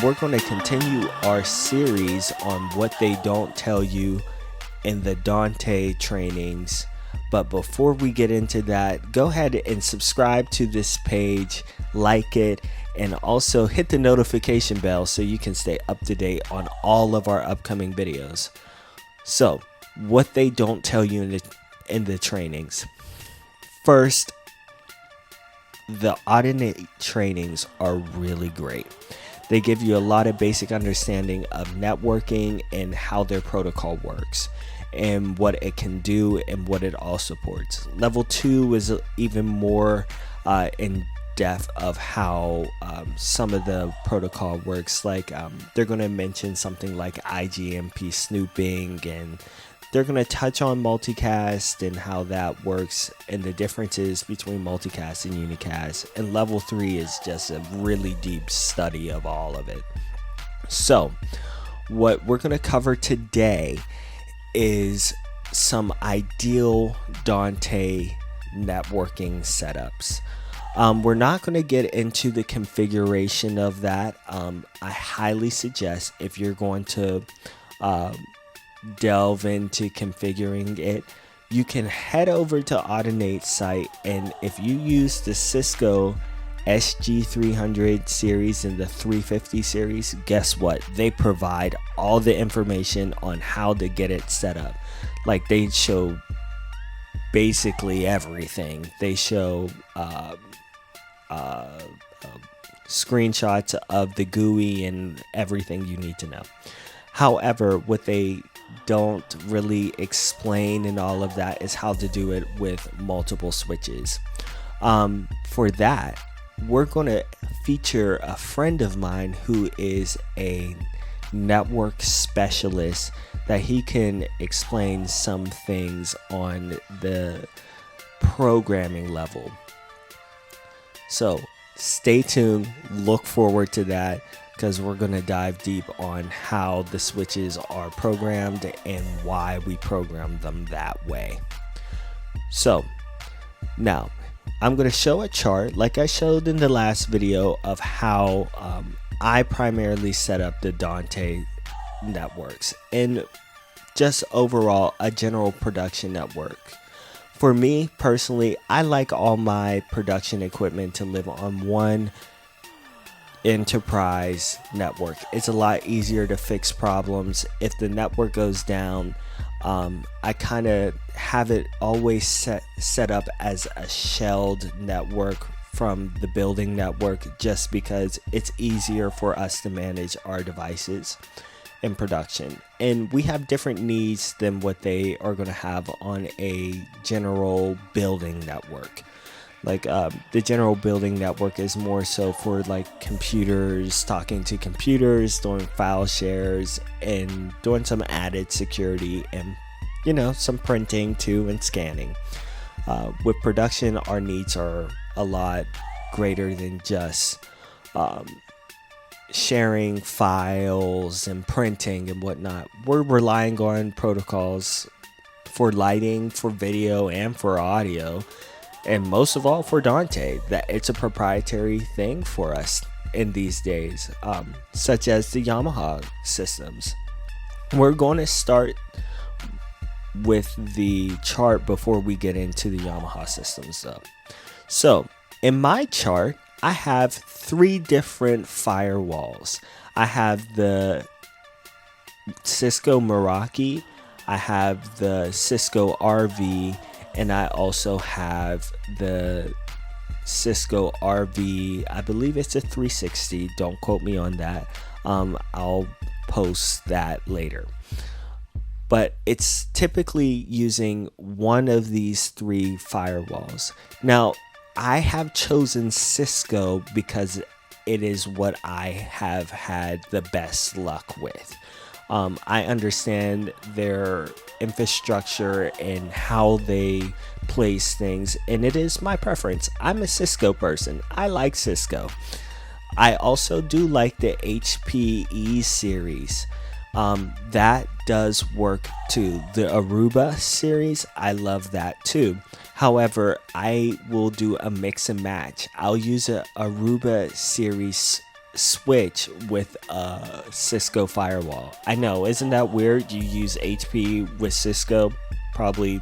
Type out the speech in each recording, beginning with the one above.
we're going to continue our series on what they don't tell you in the Dante trainings. But before we get into that, go ahead and subscribe to this page, like it, and also hit the notification bell so you can stay up to date on all of our upcoming videos. So, what they don't tell you in the trainings. First, the Audinate trainings are really great. They give you a lot of basic understanding of networking and how their protocol works and what it can do and what it all supports. Level 2 is even more in depth of how some of the protocol works. Like they're going to mention something like IGMP snooping, and they're going to touch on multicast and how that works and the differences between multicast and unicast. And level 3 is just a really deep study of all of it. So what we're going to cover today is some ideal Dante networking setups. We're not going to get into the configuration of that. I highly suggest, if you're going to delve into configuring it, you can head over to Audinate's site, and if you use the Cisco SG300 series and the 350 series, guess what? They provide all the information on how to get it set up. Like, they show basically everything. They show screenshots of the GUI and everything you need to know. However, what they don't really explain in all of that is how to do it with multiple switches. For that, we're going to feature a friend of mine who is a network specialist, that he can explain some things on the programming level. So stay tuned, look forward to that, because we're going to dive deep on how the switches are programmed and why we program them that way. So now I'm going to show a chart like I showed in the last video of how I primarily set up the Dante networks and just overall a general production network. For me personally, I like all my production equipment to live on one enterprise network. It's a lot easier to fix problems. If the network goes down, I kind of have it always set up as a shelled network from the building network, just because it's easier for us to manage our devices in production. And we have different needs than what they are going to have on a general building network. Like the general building network is more so for like computers, talking to computers, doing file shares, and doing some added security and, you know, some printing too and scanning. With production, our needs are a lot greater than just sharing files and printing and whatnot. We're relying on protocols for lighting, for video, and for audio. And most of all for Dante, that it's a proprietary thing for us in these days, such as the Yamaha systems. We're going to start with the chart before we get into the Yamaha systems though. So in my chart, I have 3 different firewalls. I have the Cisco Meraki, I have the Cisco RV, and I also have the Cisco RV, I believe it's a 360, don't quote me on that. I'll post that later. But it's typically using one of these 3 firewalls. Now, I have chosen Cisco because it is what I have had the best luck with. I understand their infrastructure and how they place things, and it is my preference. I'm a Cisco person. I like Cisco. I also do like the HPE series. That does work too. The Aruba series, I love that too. However, I will do a mix and match. I'll use a Aruba series switch with a Cisco firewall. I know, isn't that weird? You use HP with Cisco. Probably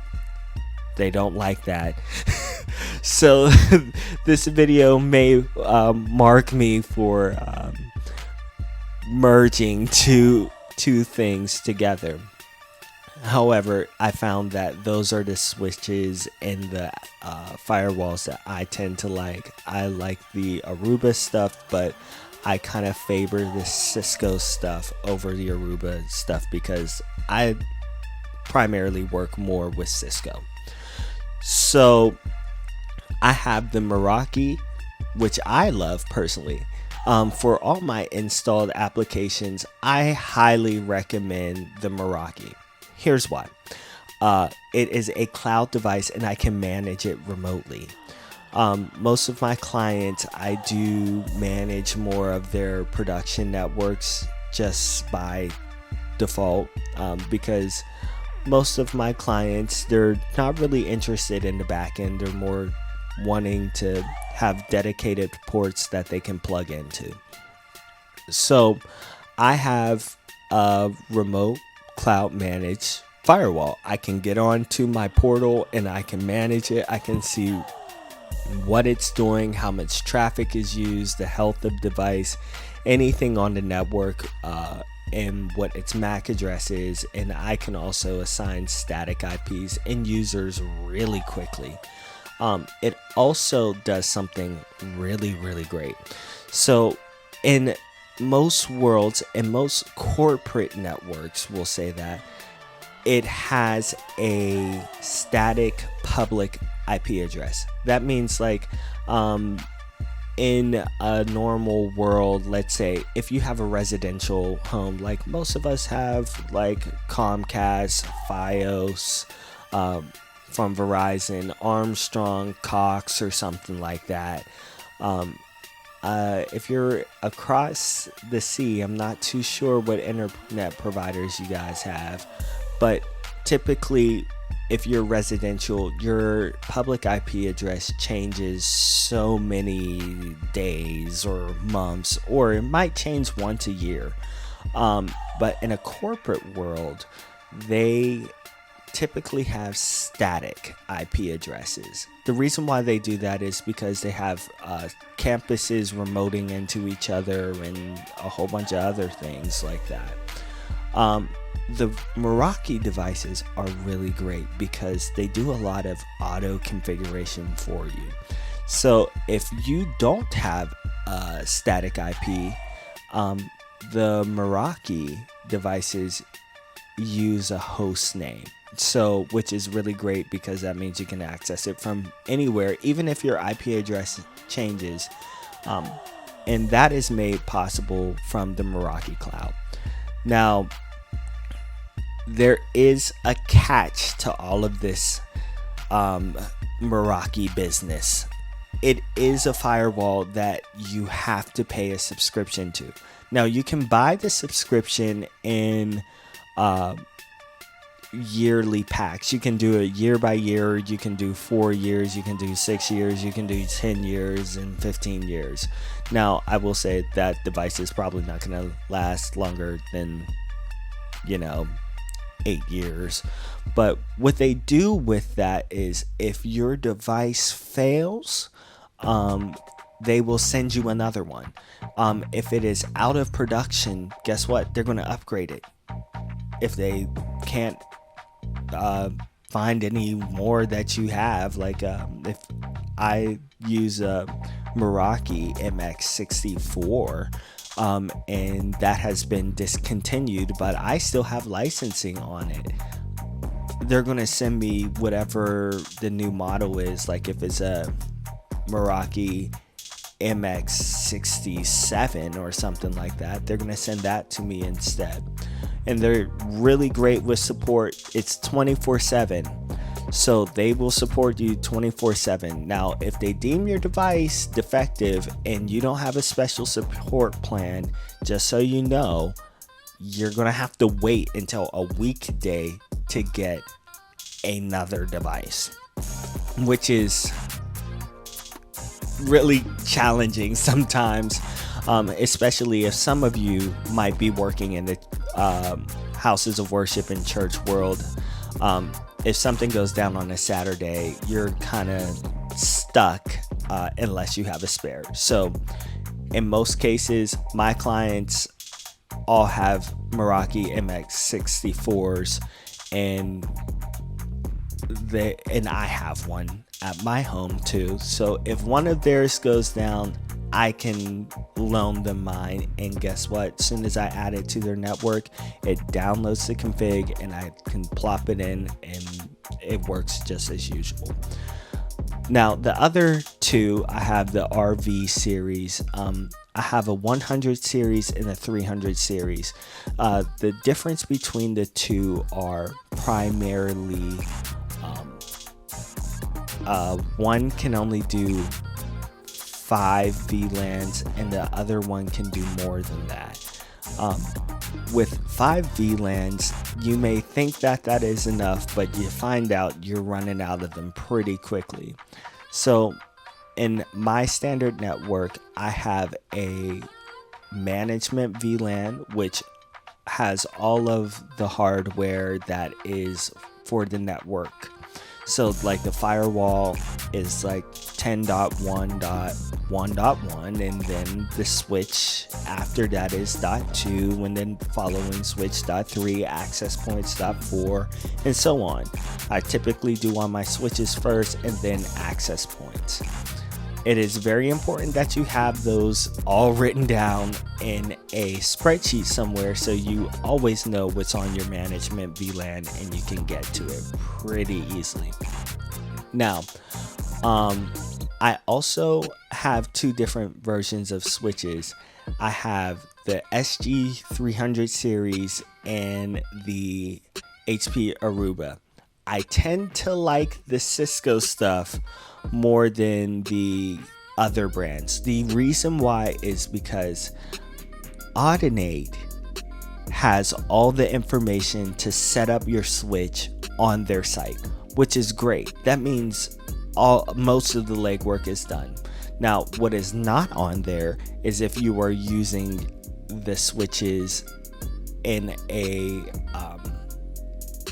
they don't like that. So this video may mark me for merging two things together. However, I found that those are the switches and the firewalls that I tend to like. I like the Aruba stuff, but I kind of favor the Cisco stuff over the Aruba stuff because I primarily work more with Cisco. So I have the Meraki, which I love personally. For all my installed applications, I highly recommend the Meraki. Here's why. It is a cloud device and I can manage it remotely. Most of my clients, I do manage more of their production networks just by default, because most of my clients, they're not really interested in the back end. They're more wanting to have dedicated ports that they can plug into. So I have a remote cloud managed firewall. I can get onto my portal and I can manage it. I can see what it's doing, how much traffic is used, the health of device, anything on the network, and what its MAC address is. And I can also assign static IPs and users really quickly. It also does something really, really great. So in most worlds and most corporate networks will say that it has a static public IP address. That means like in a normal world, let's say if you have a residential home, like most of us have, like Comcast, Fios, from Verizon, Armstrong, Cox, or something like that. If you're across the sea, I'm not too sure what internet providers you guys have, but typically if you're residential, your public IP address changes so many days or months, or it might change once a year. But in a corporate world, they typically have static IP addresses. The reason why they do that is because they have campuses remoting into each other and a whole bunch of other things like that. The Meraki devices are really great because they do a lot of auto configuration for you. So if you don't have a static IP, the Meraki devices use a host name. So, which is really great because that means you can access it from anywhere, even if your IP address changes. And that is made possible from the Meraki cloud. Now, there is a catch to all of this Meraki business. It is a firewall that you have to pay a subscription to. Now, you can buy the subscription in yearly packs. You can do it year by year. You can do 4 years. You can do 6 years. You can do 10 years and 15 years. Now, I will say that device is probably not going to last longer than, 8 years. But what they do with that is if your device fails, they will send you another one. If it is out of production, guess what? They're going to upgrade it. If they can't find any more that you have, like if I use a Meraki MX64, and that has been discontinued, but I still have licensing on it, they're going to send me whatever the new model is. Like if it's a Meraki MX67 or something like that, they're going to send that to me instead. And they're really great with support. It's 24/7. So they will support you 24/7. Now, if they deem your device defective and you don't have a special support plan, just so you know, you're going to have to wait until a weekday to get another device, which is really challenging sometimes. especially if some of you might be working in the houses of worship and church world. If something goes down on a Saturday, you're kind of stuck unless you have a spare. So in most cases, my clients all have Meraki MX64s, and I have one at my home too. So if one of theirs goes down, I can loan them mine, and guess what? As soon as I add it to their network, it downloads the config and I can plop it in and it works just as usual. Now the other two, I have the RV series. I have a 100 series and a 300 series. The difference between the two are primarily one can only do 5 VLANs and the other one can do more than that. With 5 VLANs, you may think that is enough, but you find out you're running out of them pretty quickly. So in my standard network, I have a management VLAN, which has all of the hardware that is for the network. So like the firewall is like 10.1.1.1, and then the switch after that is .2, and then following switch .3, access points .4, and so on. I typically do on my switches first and then access points. It is very important that you have those all written down in a spreadsheet somewhere so you always know what's on your management VLAN and you can get to it pretty easily. Now, I also have 2 different versions of switches. I have the SG300 series and the HP Aruba. I tend to like the Cisco stuff more than the other brands. The reason why is because Audinate has all the information to set up your switch on their site, which is great. That means most of the legwork is done. Now, what is not on there is if you are using the switches in a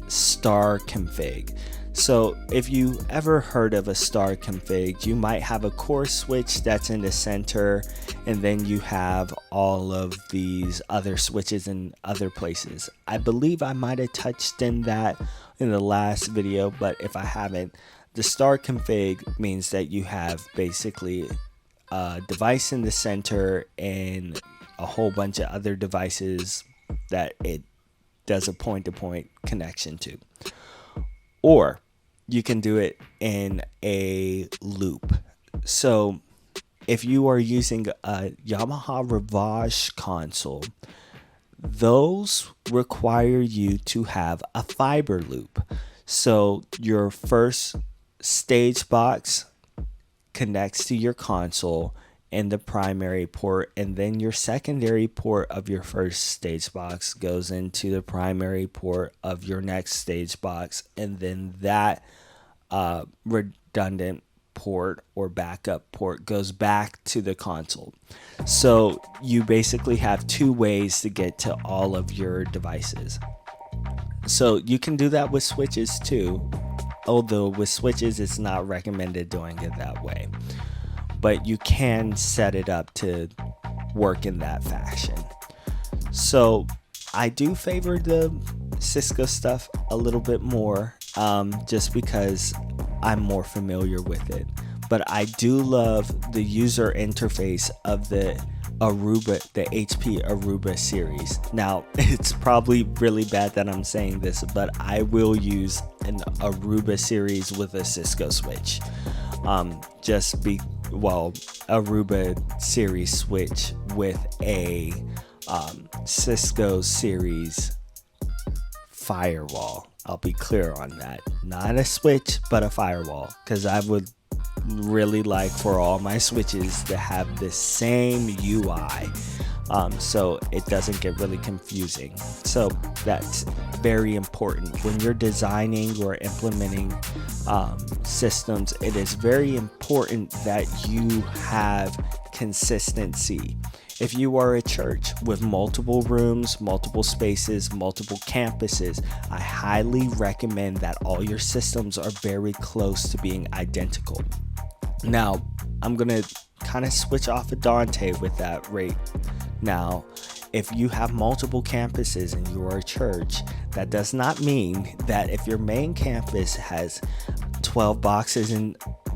star config. So if you ever heard of a star config, you might have a core switch that's in the center, and then you have all of these other switches in other places. I believe I might have touched in that in the last video, but if I haven't, the star config means that you have basically a device in the center and a whole bunch of other devices that it does a point-to-point connection to. Or you can do it in a loop. So if you are using a Yamaha Ravage console, those require you to have a fiber loop. So your first stage box connects to your console in the primary port, and then your secondary port of your first stage box goes into the primary port of your next stage box, and then that redundant port or backup port goes back to the console. So you basically have 2 ways to get to all of your devices. So you can do that with switches too, although with switches it's not recommended doing it that way. But you can set it up to work in that fashion. So I do favor the Cisco stuff a little bit more, just because I'm more familiar with it. But I do love the user interface of the Aruba, the HP Aruba series. Now, it's probably really bad that I'm saying this, but I will use an Aruba series with a Cisco switch. Aruba series switch with a Cisco series firewall. I'll be clear on that. Not a switch, but a firewall, because I would really like for all my switches to have the same UI, so it doesn't get really confusing. So that's very important when you're designing or implementing systems. It is very important that you have consistency. If you are a church with multiple rooms, multiple spaces, multiple campuses, I highly recommend that all your systems are very close to being identical. Now, I'm going to kind of switch off of Dante with that rate. Now, if you have multiple campuses and you are a church, that does not mean that if your main campus has 12 boxes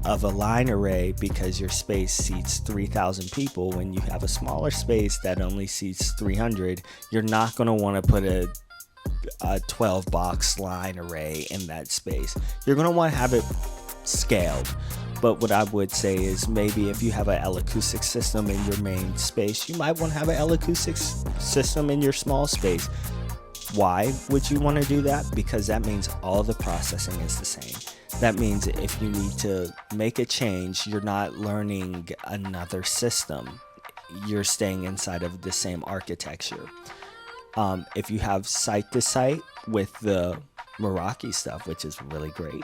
of a line array because your space seats 3,000 people, when you have a smaller space that only seats 300, you're not going to want to put a 12 box line array in that space. You're going to want to have it scaled. But what I would say is maybe if you have an L-acoustic system in your main space, you might want to have an L-acoustic system in your small space. Why would you want to do that? Because that means all the processing is the same. That means if you need to make a change, you're not learning another system. You're staying inside of the same architecture. If you have site to site with the Meraki stuff, which is really great,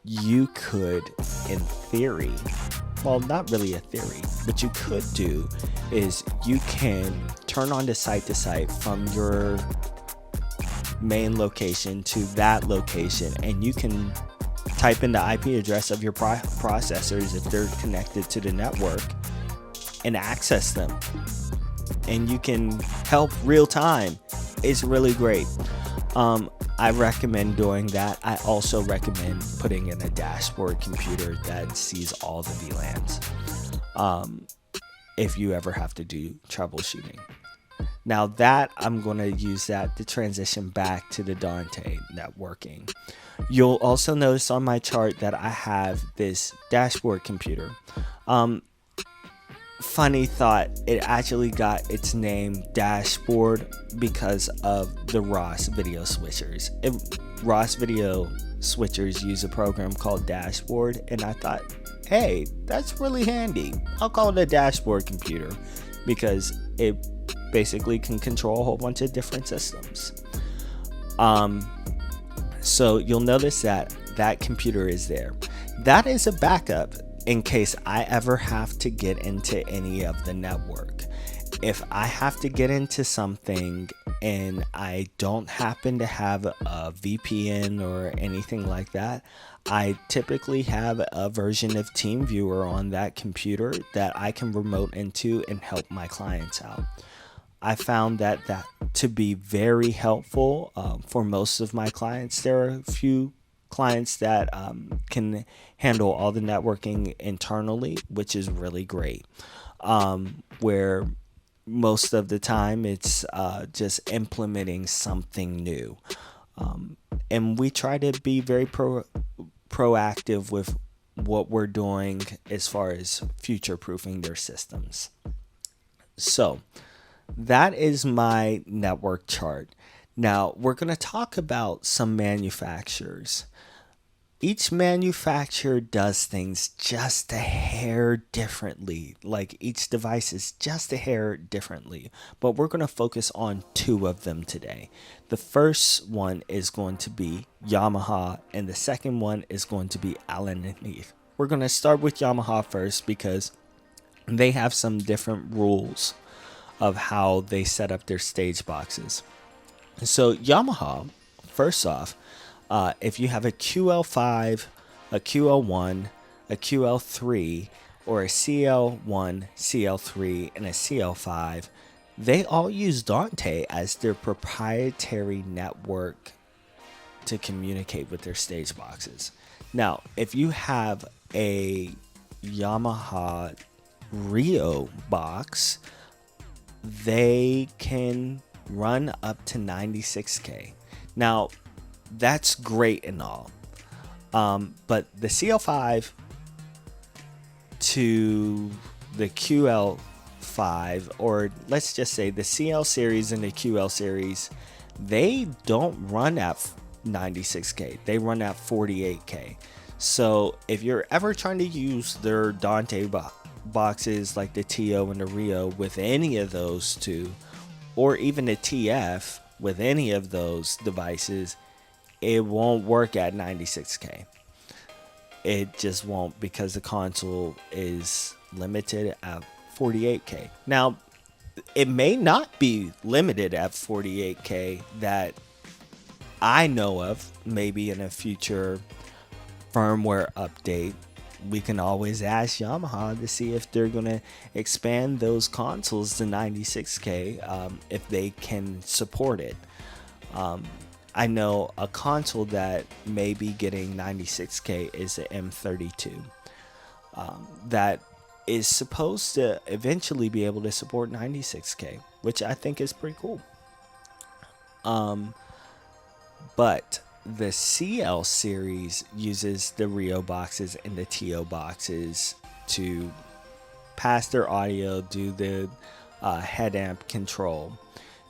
you could, in theory, well, not really a theory, what you could do is you can turn on to site from your main location to that location, and you can type in the IP address of your processors if they're connected to the network and access them, and you can help real time. It's really great. I recommend doing that. I also recommend putting in a dashboard computer that sees all the VLANs if you ever have to do troubleshooting. Now that I'm going to use that to transition back to the Dante networking. You'll also notice on my chart that I have this dashboard computer. Funny thought, it actually got its name dashboard because of the ROS video switchers. ROS video switchers use a program called dashboard, and I thought, hey, that's really handy. I'll call it a dashboard computer because it basically can control a whole bunch of different systems. So you'll notice that that computer is there. That is a backup in case I ever have to get into any of the network. If I have to get into something and I don't happen to have a VPN or anything like that, I typically have a version of TeamViewer on that computer that I can remote into and help my clients out. I found that to be very helpful for most of my clients. There are a few clients that can handle all the networking internally, which is really great. Where most of the time it's just implementing something new. And we try to be very proactive with what we're doing as far as future-proofing their systems. So that is my network chart. Now we're going to talk about some manufacturers. Each manufacturer does things just a hair differently. Like each device is just a hair differently. But we're going to focus on two of them today. The first one is going to be Yamaha, and the second one is going to be Allen & Heath. We're going to start with Yamaha first because they have some different rules of how they set up their stage boxes. So Yamaha, first off, if you have a QL5, a QL1, a QL3, or a CL1, CL3, and a CL5, they all use Dante as their proprietary network to communicate with their stage boxes. Now, if you have a Yamaha Rio box, they can run up to 96K. Now, that's great and all. But the CL5 to the QL5, or let's just say the CL series and the QL series, they don't run at 96K. They run at 48K. So if you're ever trying to use their Dante boxes like the TO and the Rio with any of those two, or even the TF with any of those devices, it won't work at 96K. It just won't, because the console is limited at 48K. Now, it may not be limited at 48K that I know of. Maybe in a future firmware update, we can always ask Yamaha to see if they're going to expand those consoles to 96K, if they can support it. I know a console that may be getting 96K is the M32. That is supposed to eventually be able to support 96K, which I think is pretty cool. But the CL series uses the Rio boxes and the TO boxes to pass their audio, do the head amp control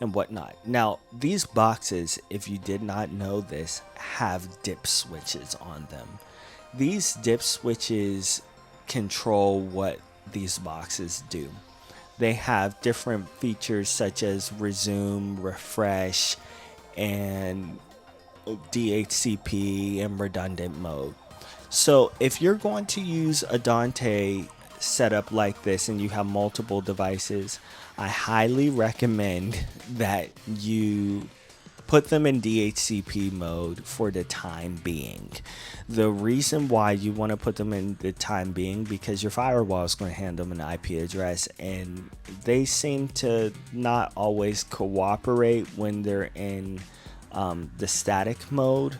and whatnot. Now, these boxes, if you did not know this, have dip switches on them. These dip switches control what these boxes do. They have different features such as resume, refresh, and DHCP and redundant mode. So if you're going to use a Dante setup like this and you have multiple devices, I highly recommend that you put them in DHCP mode for the time being. The reason why you want to put them in the time being, because your firewall is going to hand them an IP address, and they seem to not always cooperate when they're in the static mode,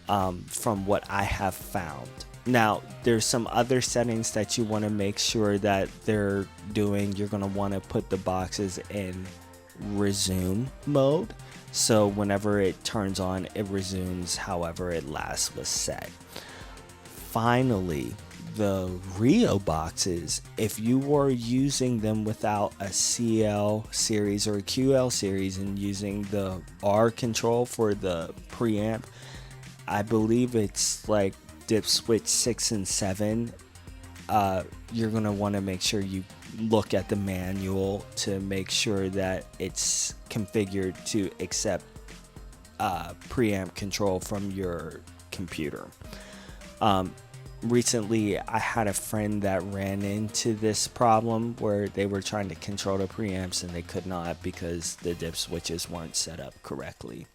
from what I have found. Now, there's some other settings that you want to make sure that they're doing. You're going to want to put the boxes in resume mode, so whenever it turns on, it resumes however it last was set. Finally, the Rio boxes, if you were using them without a CL series or a QL series and using the R control for the preamp, I believe it's like dip switch 6 and 7. You're going to want to make sure you look at the manual to make sure that it's configured to accept preamp control from your computer. Recently, I had a friend that ran into this problem where they were trying to control the preamps and they could not because the dip switches weren't set up correctly.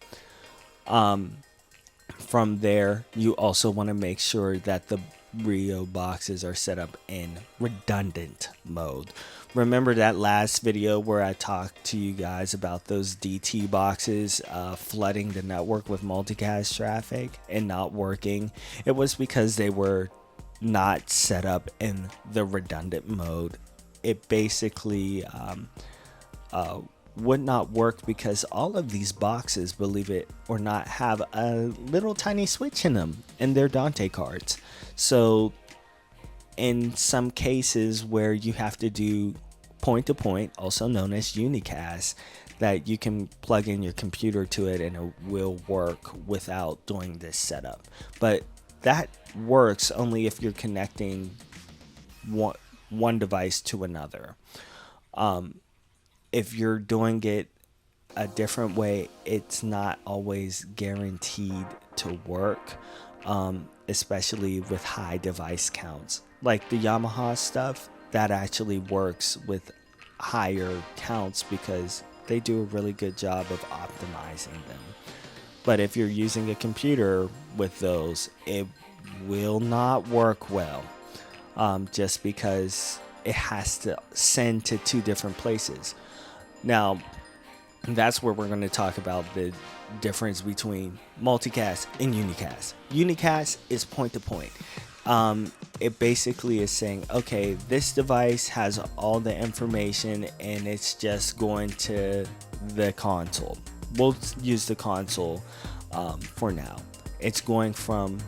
From there, you also want to make sure that the Rio boxes are set up in redundant mode. Remember that last video where I talked to you guys about those DT boxes flooding the network with multicast traffic and not working? It was because they were not set up in the redundant mode. It basically would not work because all of these boxes, believe it or not, have a little tiny switch in them in their Dante cards. So in some cases where you have to do point-to-point, also known as unicast, that you can plug in your computer to it and it will work without doing this setup. But that works only if you're connecting one device to another. If you're doing it a different way, it's not always guaranteed to work, especially with high device counts. Like the Yamaha stuff, that actually works with higher counts because they do a really good job of optimizing them. But if you're using a computer with those, it will not work well, just because it has to send to two different places. Now, that's where we're going to talk about the difference between multicast and unicast. Unicast is point-to-point. It basically is saying, okay, this device has all the information and it's just going to the console. We'll use the console for now. It's going from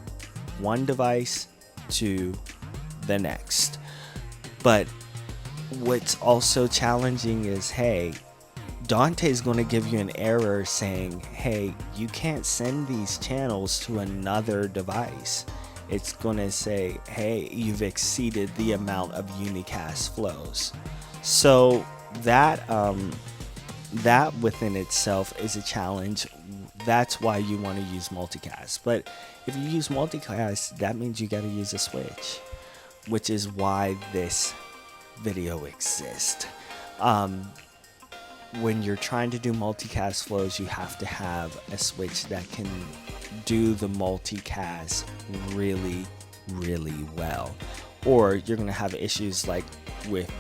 one device to the next. But what's also challenging is, hey, Dante is going to give you an error saying, hey, you can't send these channels to another device. It's going to say, hey, you've exceeded the amount of unicast flows. So that within itself is a challenge. That's why you want to use multicast. But if you use multicast, that means you got to use a switch, which is why this video exist. When you're trying to do multicast flows, you have to have a switch that can do the multicast really, really well. Or you're going to have issues like with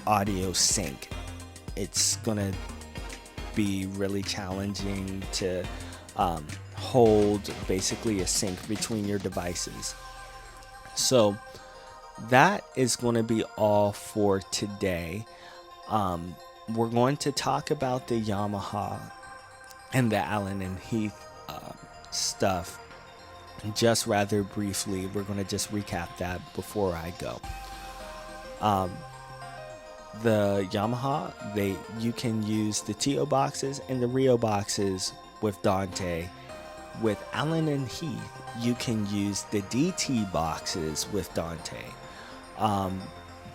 audio sync. It's going to be really challenging to hold basically a sync between your devices. So that is going to be all for today. We're going to talk about the Yamaha and the Allen and Heath stuff just rather briefly. We're going to just recap that before I go. The Yamaha, you can use the TO boxes and the Rio boxes with Dante. With Allen and Heath, you can use the DT boxes with Dante.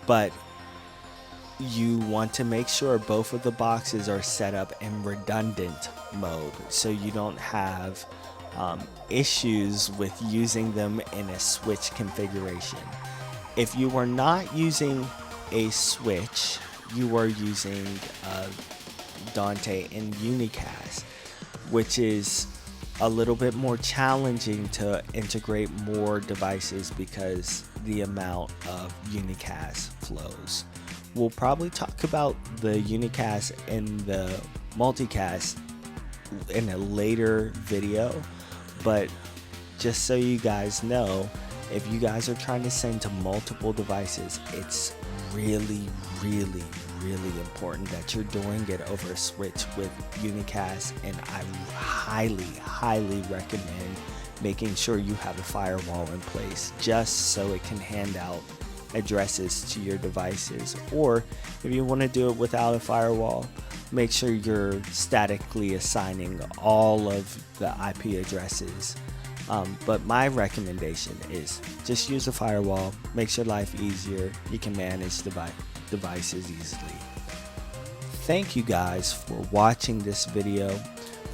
But you want to make sure both of the boxes are set up in redundant mode so you don't have issues with using them in a switch configuration. If you are not using a switch, you are using Dante in unicast, which is a little bit more challenging to integrate more devices because the amount of unicast flows. We'll probably talk about the unicast and the multicast in a later video, but just so you guys know, if you guys are trying to send to multiple devices, it's really, really, really important that you're doing it over a switch with unicast, and I highly, highly recommend making sure you have a firewall in place just so it can hand out addresses to your devices. Or if you want to do it without a firewall, make sure you're statically assigning all of the IP addresses. But my recommendation is just use a firewall, makes your life easier. You can manage devices easily. Thank you guys for watching this video.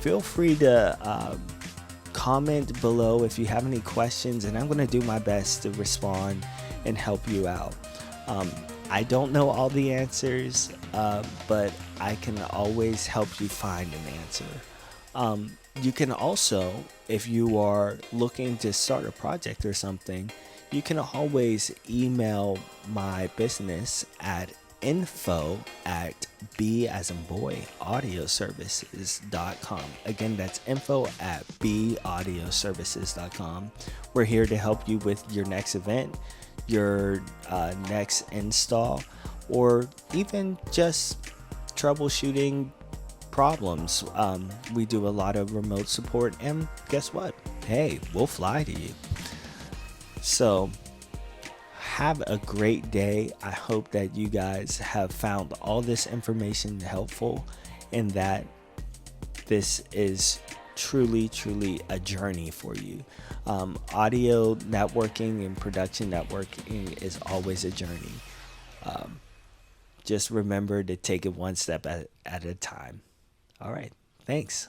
Feel free to comment below if you have any questions, and I'm going to do my best to respond and help you out. I don't know all the answers, but I can always help you find an answer. You can also, if you are looking to start a project or something, you can always email my business at info@baudioservices.com. Again, that's info@baudioservices.com. We're here to help you with your next event, your next install, or even just troubleshooting problems. We do a lot of remote support, and guess what? Hey, we'll fly to you. So have a great day. I hope that you guys have found all this information helpful, and that this is truly, truly a journey for you. Audio networking and production networking is always a journey. Just remember to take it one step at a time. All right. Thanks.